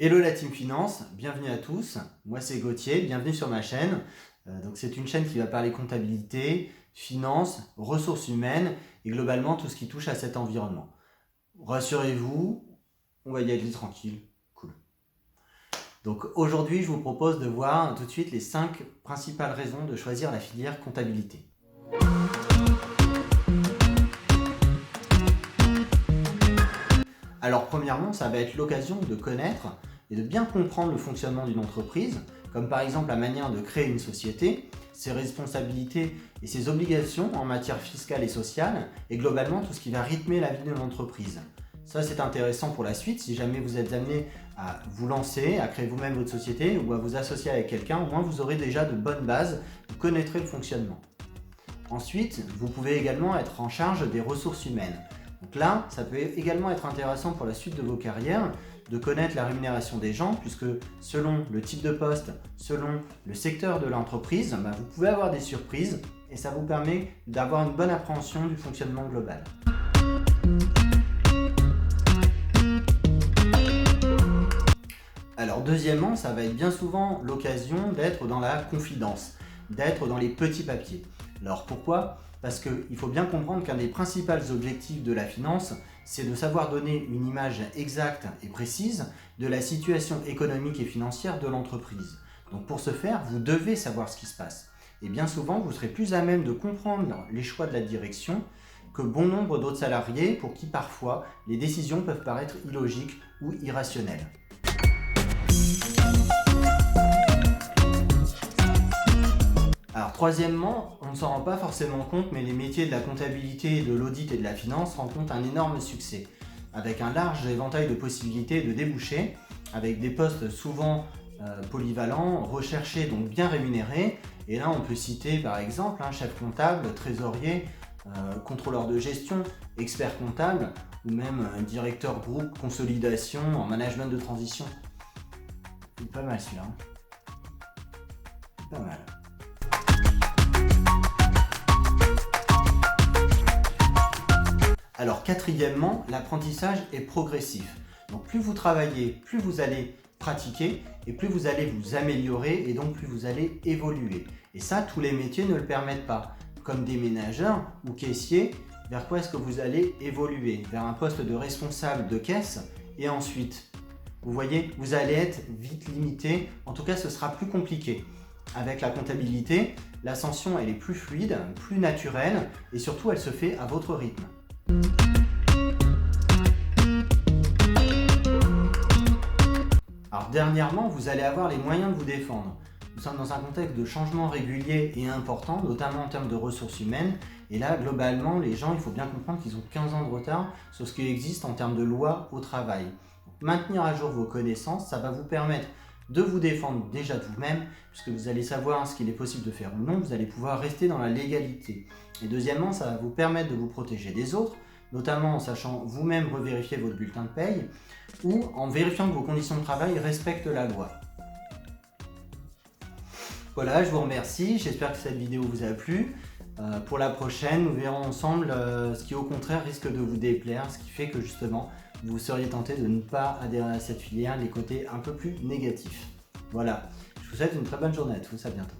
Hello la team finance, bienvenue à tous, moi c'est Gauthier, bienvenue sur ma chaîne. Donc c'est une chaîne qui va parler comptabilité, finance, ressources humaines et globalement tout ce qui touche à cet environnement. Rassurez-vous, on va y aller tranquille, cool. Donc aujourd'hui je vous propose de voir tout de suite les 5 principales raisons de choisir la filière comptabilité. Alors premièrement, ça va être l'occasion de connaître et de bien comprendre le fonctionnement d'une entreprise, comme par exemple la manière de créer une société, ses responsabilités et ses obligations en matière fiscale et sociale, et globalement tout ce qui va rythmer la vie de l'entreprise. Ça c'est intéressant pour la suite, si jamais vous êtes amené à vous lancer, à créer vous-même votre société ou à vous associer avec quelqu'un, au moins vous aurez déjà de bonnes bases, vous connaîtrez le fonctionnement. Ensuite, vous pouvez également être en charge des ressources humaines. Donc là, ça peut également être intéressant pour la suite de vos carrières de connaître la rémunération des gens, puisque selon le type de poste, selon le secteur de l'entreprise, vous pouvez avoir des surprises et ça vous permet d'avoir une bonne appréhension du fonctionnement global. Alors deuxièmement, ça va être bien souvent l'occasion d'être dans la confidence, d'être dans les petits papiers. Alors pourquoi ? Parce qu'il faut bien comprendre qu'un des principaux objectifs de la finance, c'est de savoir donner une image exacte et précise de la situation économique et financière de l'entreprise. Donc pour ce faire, vous devez savoir ce qui se passe. Et bien souvent, vous serez plus à même de comprendre les choix de la direction que bon nombre d'autres salariés pour qui parfois les décisions peuvent paraître illogiques ou irrationnelles. Alors troisièmement, on ne s'en rend pas forcément compte, mais les métiers de la comptabilité, de l'audit et de la finance rencontrent un énorme succès, avec un large éventail de possibilités de débouchés, avec des postes souvent polyvalents, recherchés, donc bien rémunérés. Et là on peut citer par exemple chef comptable, trésorier, contrôleur de gestion, expert comptable, ou même directeur groupe consolidation en management de transition. C'est pas mal celui-là. Pas mal. Alors quatrièmement, l'apprentissage est progressif. Donc plus vous travaillez, plus vous allez pratiquer et plus vous allez vous améliorer et donc plus vous allez évoluer. Et ça, tous les métiers ne le permettent pas. Comme déménageur ou caissier, vers quoi est-ce que vous allez évoluer ? Vers un poste de responsable de caisse et ensuite, vous voyez, vous allez être vite limité. En tout cas, ce sera plus compliqué. Avec la comptabilité, l'ascension elle est plus fluide, plus naturelle et surtout elle se fait à votre rythme. Alors dernièrement, vous allez avoir les moyens de vous défendre. Nous sommes dans un contexte de changement régulier et important, notamment en termes de ressources humaines. Et là, globalement, les gens, il faut bien comprendre qu'ils ont 15 ans de retard sur ce qui existe en termes de loi au travail. Donc, maintenir à jour vos connaissances, ça va vous permettre de vous défendre déjà de vous-même, puisque vous allez savoir ce qu'il est possible de faire ou non, vous allez pouvoir rester dans la légalité. Et deuxièmement, ça va vous permettre de vous protéger des autres, notamment en sachant vous-même revérifier votre bulletin de paye, ou en vérifiant que vos conditions de travail respectent la loi. Voilà, je vous remercie, j'espère que cette vidéo vous a plu. Pour la prochaine, nous verrons ensemble ce qui au contraire risque de vous déplaire, ce qui fait que justement, vous seriez tenté de ne pas adhérer à cette filière, les côtés un peu plus négatifs. Voilà, je vous souhaite une très bonne journée à tous, à bientôt.